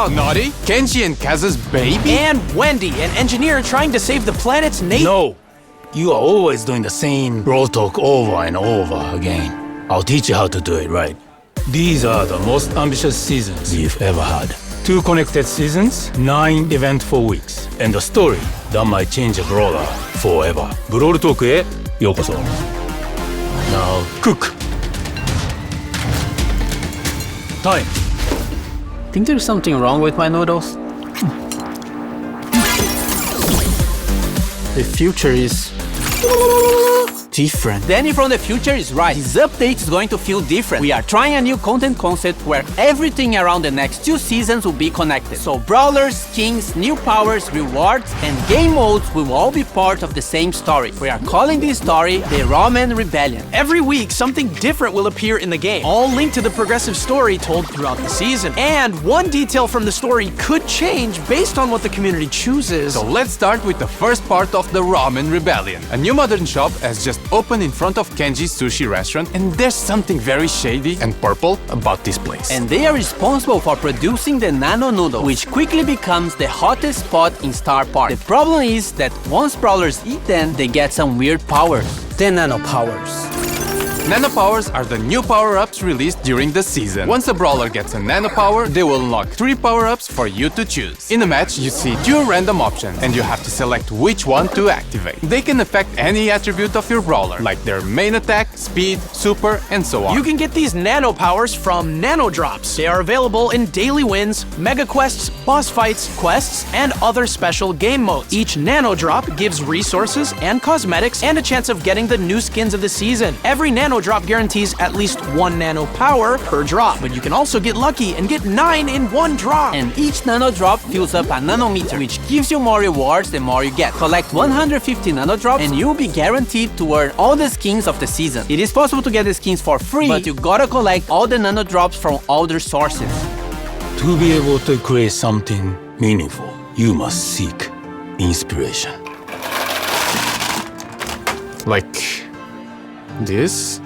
about Naughty, Kenji and Kaze's baby? And Wendy, an engineer trying to save the planet's nation. No! You are always doing the same Brawl talk over and over again. I'll teach you how to do it right. These are the most ambitious seasons we've ever had. 2 connected seasons, 9 eventful weeks, and a story that might change a brawler forever. Brawl talk へようこそ。Now cook. Time. Think there's something wrong with my noodles? The future is different. Danny from the future is right. This update is going to feel different. We are trying a new content concept where everything around the next 2 seasons will be connected. So brawlers, skins, new powers, rewards, and game modes will all be part of the same story. We are calling this story the Ramen Rebellion. Every week, something different will appear in the game, all linked to the progressive story told throughout the season. And one detail from the story could change based on what the community chooses. So let's start with the first part of the Ramen Rebellion. A new modern shop has just opened in front of Kenji's sushi restaurant, and there's something very shady and purple about this place. And they are responsible for producing the nano noodle, which quickly becomes the hottest spot in Star Park. The problem is that once brawlers eat them, they get some weird powers. The nano powers. Nano powers are the new power-ups released during the season. Once a brawler gets a nano power, they will unlock 3 power-ups for you to choose. In a match, you see 2 random options, and you have to select which one to activate. They can affect any attribute of your brawler, like their main attack, speed, super, and so on. You can get these nano powers from nano drops. They are available in daily wins, mega quests, boss fights, quests, and other special game modes. Each nano drop gives resources and cosmetics and a chance of getting the new skins of the season. Every nano drop guarantees at least 1 nano power per drop, but you can also get lucky and get 9 in 1 drop. And each nano drop fills up a nanometer, which gives you more rewards the more you get. Collect 150 nano drops and you'll be guaranteed to earn all the skins of the season. It is possible to get the skins for free, but you gotta collect all the nano drops from all their sources. To be able to create something meaningful, you must seek inspiration. Like this?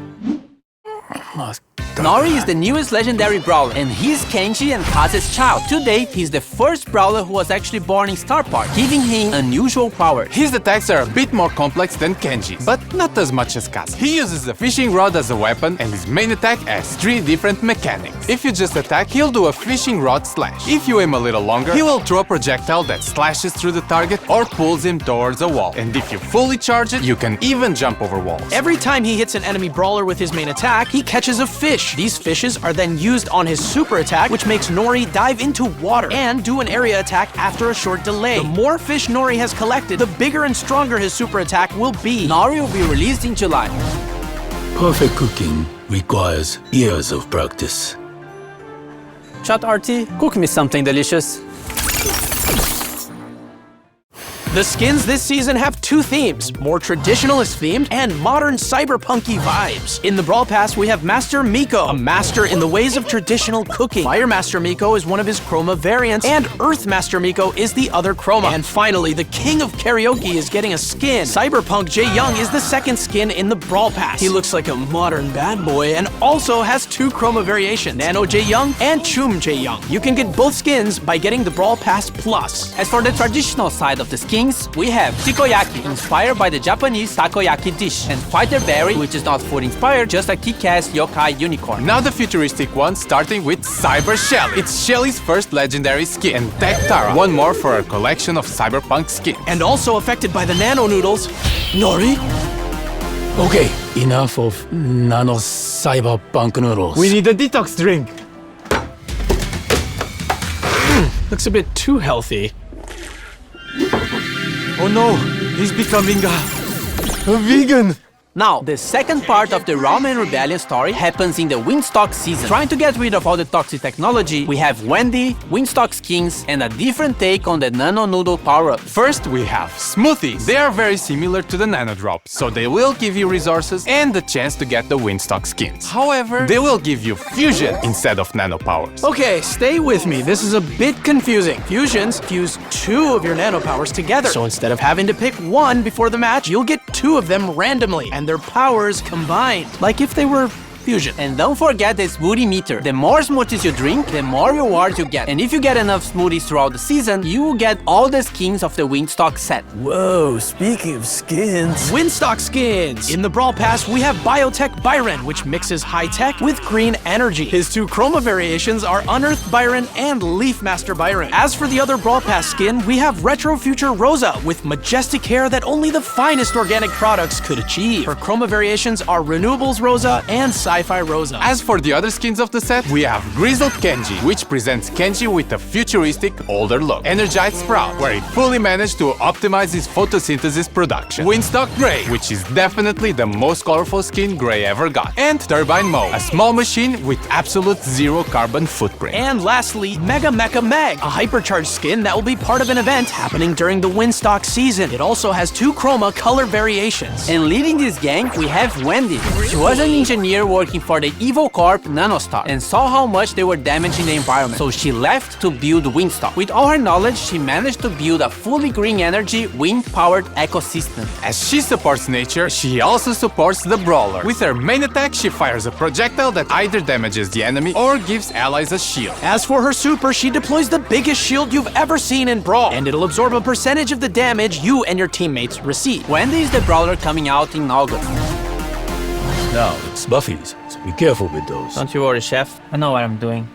Nori is the newest legendary brawler, and he's Kenji and Kaze's child. To date, he's the first brawler who was actually born in Star Park, giving him unusual powers. His attacks are a bit more complex than Kenji's, but not as much as Kaze. He uses the fishing rod as a weapon, and his main attack has 3 different mechanics. If you just attack, he'll do a fishing rod slash. If you aim a little longer, he will throw a projectile that slashes through the target or pulls him towards a wall. And if you fully charge it, you can even jump over walls. Every time he hits an enemy brawler with his main attack, he catches a fish. These fishes are then used on his super attack, which makes Nori dive into water and do an area attack after a short delay. The more fish Nori has collected, the bigger and stronger his super attack will be. Nori will be released in July. Perfect cooking requires years of practice. Chat RT, cook me something delicious. The skins this season have 2 themes, more traditionalist themed and modern cyberpunky vibes. In the Brawl Pass, we have Master Miko, a master in the ways of traditional cooking. Fire Master Miko is one of his chroma variants, and Earth Master Miko is the other chroma. And finally, the King of Karaoke is getting a skin. Cyberpunk Jae Young is the 2nd skin in the Brawl Pass. He looks like a modern bad boy and also has 2 chroma variations, Nano Jae Young and Chum Jae Young. You can get both skins by getting the Brawl Pass Plus. As for the traditional side of the skins, we have Takoyaki, inspired by the Japanese takoyaki dish, and Fighter Berry, which is not food inspired, just a kick-ass yokai unicorn. Now the futuristic one, starting with Cyber Shelly. It's Shelly's first legendary skin, and Tech Tara, one more for our collection of cyberpunk skins. And also affected by the nano noodles, Nori. Okay, enough of nano cyberpunk noodles. We need a detox drink. Looks a bit too healthy. Oh no, he's becoming a vegan. Now, the second part of the Ramen Rebellion story happens in the Wingstock season. Trying to get rid of all the toxic technology, we have Wendy, Wingstock skins, and a different take on the Nano Noodle power-up. First, we have Smoothies. They are very similar to the Nano Drops, so they will give you resources and the chance to get the Wingstock skins. However, they will give you Fusion instead of Nano powers. Okay, stay with me. This is a bit confusing. Fusions fuse 2 of your nano powers together. So instead of having to pick 1 before the match, you'll get 2 of them randomly, and their powers combined. Like if they were fusion. And don't forget the smoothie meter. The more smoothies you drink, the more rewards you get. And if you get enough smoothies throughout the season, you will get all the skins of the Wingstock set. Whoa, speaking of skins. Windstock skins! In the Brawl Pass, we have Biotech Byron, which mixes high-tech with green energy. His two chroma variations are Unearthed Byron and Leaf Master Byron. As for the other Brawl Pass skin, we have Retro Future Rosa, with majestic hair that only the finest organic products could achieve. Her chroma variations are Renewables Rosa and Sci-Fi Rosa. As for the other skins of the set, we have Grizzled Kenji, which presents Kenji with a futuristic, older look. Energized Sprout, where he fully managed to optimize his photosynthesis production. Windstock Gray, which is definitely the most colorful skin Gray ever got. And Turbine Mode, a small machine with absolute zero carbon footprint. And lastly, Mega Mecha Meg, a hypercharged skin that will be part of an event happening during the Windstock season. It also has two chroma color variations. And leading this gang, we have Wendy. She was an engineer working for the Evil Corp Nanostar and saw how much they were damaging the environment. So she left to build Windstock. With all her knowledge, she managed to build a fully green energy, wind-powered ecosystem. As she supports nature, she also supports the Brawler. With her main attack, she fires a projectile that either damages the enemy or gives allies a shield. As for her super, she deploys the biggest shield you've ever seen in Brawl, and it'll absorb a percentage of the damage you and your teammates receive. Wendy is the Brawler coming out in August. Now, it's Buffy's, so be careful with those. Don't you worry, chef. I know what I'm doing.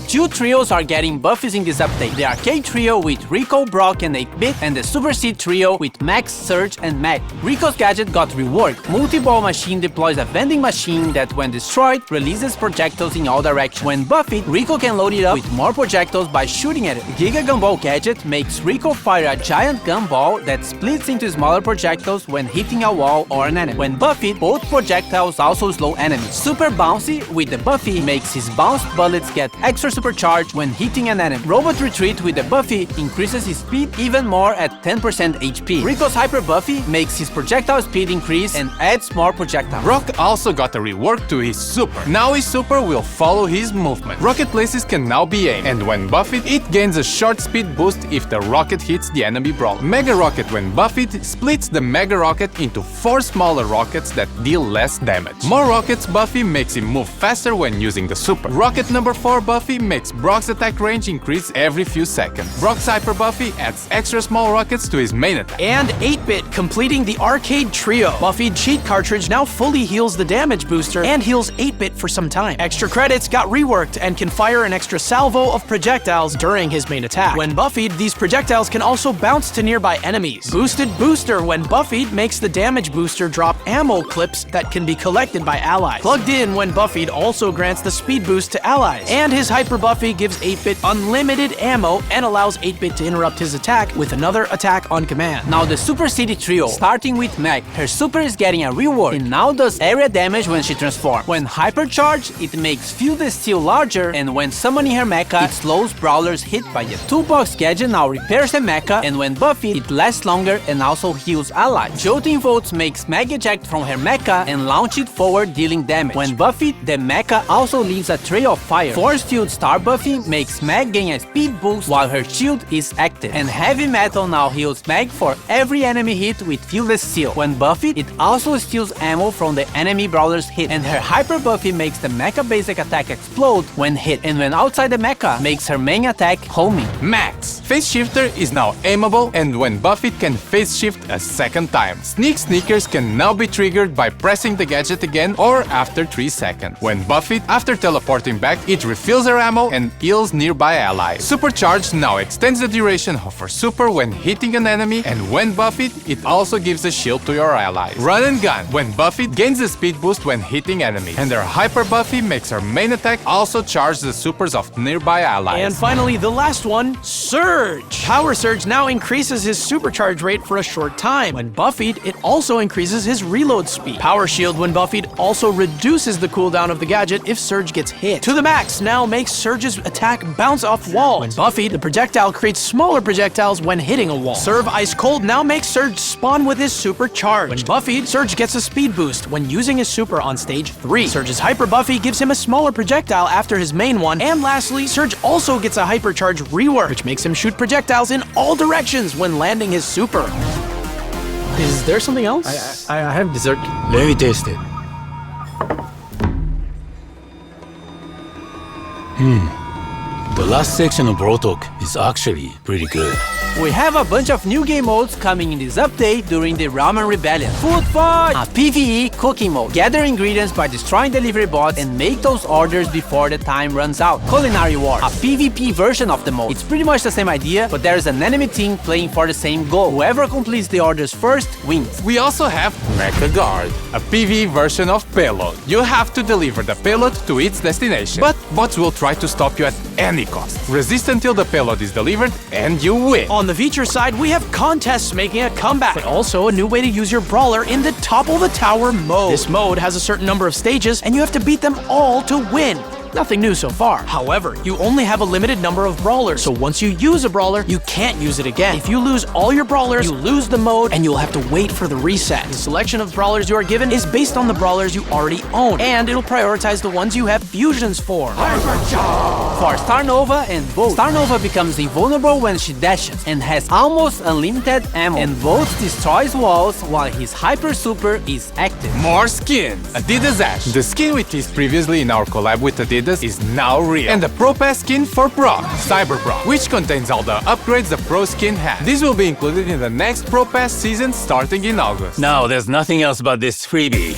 Two trios are getting buffies in this update. The Arcade Trio with Rico, Brock, and 8-Bit, and the Super Seed Trio with Max, Surge, and Meg. Rico's gadget got reworked. Multi-Ball Machine deploys a vending machine that, when destroyed, releases projectiles in all directions. When buffed, Rico can load it up with more projectiles by shooting at it. Giga Gumball gadget makes Rico fire a giant gumball that splits into smaller projectiles when hitting a wall or an enemy. When buffed, both projectiles also slow enemies. Super Bouncy with the Buffy makes his bounced bullets get extra supercharged when hitting an enemy. Robot Retreat with the Buffy increases his speed even more at 10% HP. Rico's Hyper Buffy makes his projectile speed increase and adds more projectiles. Brock also got a rework to his super. Now his super will follow his movement. Rocket places can now be aimed, and when buffed, it gains a short speed boost if the rocket hits the enemy brawler. Mega Rocket, when buffed, splits the Mega Rocket into 4 smaller rockets that deal less damage. More rockets Buffy makes him move faster when using the super. Rocket number 4 Buffy makes Brock's attack range increase every few seconds. Brock's Hyper Buffy adds extra small rockets to his main attack. And 8-Bit completing the Arcade Trio. Buffy cheat cartridge now fully heals the damage booster and heals 8-Bit for some time. Extra credits got reworked and can fire an extra salvo of projectiles during his main attack. When buffied, these projectiles can also bounce to nearby enemies. Boosted Booster, when buffied, makes the damage booster drop ammo clips that can be collected by allies. Plugged in, when buffied, also grants the speed boost to allies. And his Hyper Buffy gives 8-Bit unlimited ammo and allows 8-Bit to interrupt his attack with another attack on command. Now the Super City Trio, starting with Meg. Her super is getting a rework and now does area damage when she transforms. When hypercharged, it makes Field the Steel larger, and when summoning her mecha, it slows brawlers hit by it. Toolbox gadget now repairs the mecha, and when buffed, it lasts longer and also heals allies. Jolting Volts makes Meg eject from her mecha and launch it forward, dealing damage. When buffed, the mecha also leaves a trail of fire. Force Field Star Buffy makes Meg gain a speed boost while her shield is active. And Heavy Metal now heals Meg for every enemy hit with Fieldless Steel. When buffed, it also steals ammo from the enemy brawler's hit. And her Hyper Buffy makes the mecha basic attack explode when hit. And when outside the mecha, makes her main attack homing. Max. Phase Shifter is now aimable, and when buffed can phase shift a second time. Sneak Sneakers can now be triggered by pressing the gadget again or after 3 seconds. When buffed, after teleporting back, it refills her ammo and heals nearby allies. Supercharged now extends the duration of her super when hitting an enemy, and when buffed, it also gives a shield to your allies. Run and Gun. When buffed, gains a speed boost when hitting enemies, and her Hyper Buffy makes her main attack also charge the supers of nearby allies. And finally, the last one, Surge. Power Surge now increases his supercharge rate for a short time. When buffed, it also increases his reload speed. Power Shield, when buffed, also reduces the cooldown of the gadget if Surge gets hit. To the Max now makes Surge's attack bounce off walls. When buffed, the projectile creates smaller projectiles when hitting a wall. Serve Ice Cold now makes Surge spawn with his super charge. When buffed, Surge gets a speed boost when using his super on stage 3. Surge's Hyper Buffy gives him a smaller projectile after his main one. And lastly, Surge also gets a hypercharge rework, which makes him shoot projectiles in all directions when landing his super. Is there something else? I have dessert. Let me taste it. The last section of Brawl Talk is actually pretty good. We have a bunch of new game modes coming in this update during the Ramen Rebellion. Food Fight! A PvE cooking mode. Gather ingredients by destroying delivery bots and make those orders before the time runs out. Culinary Wars. A PvP version of the mode. It's pretty much the same idea, but there's an enemy team playing for the same goal. Whoever completes the orders first wins. We also have Mecha Guard, a PvE version of Payload. You have to deliver the payload to its destination, but bots will try to stop you at any cost. Resist until the payload is delivered and you win. On the feature side, we have contests making a comeback, but also a new way to use your brawler in the Topple the Tower mode. This mode has a certain number of stages, and you have to beat them all to win. Nothing new so far. However, you only have a limited number of brawlers, so once you use a brawler, you can't use it again. If you lose all your brawlers, you lose the mode, and you'll have to wait for the reset. The selection of brawlers you are given is based on the brawlers you already own, and it'll prioritize the ones you have fusions for. For Star Nova and Volt, Star Nova becomes invulnerable when she dashes and has almost unlimited ammo, and Volt destroys walls while his Hyper Super is active. More skins! Adidas Ash. The skin we teased previously in our collab with Adidas is now real. And the Pro Pass skin for Brock, Cyber Brock, which contains all the upgrades the Pro skin has. This will be included in the next Pro Pass season starting in August. Now, there's nothing else but this freebie.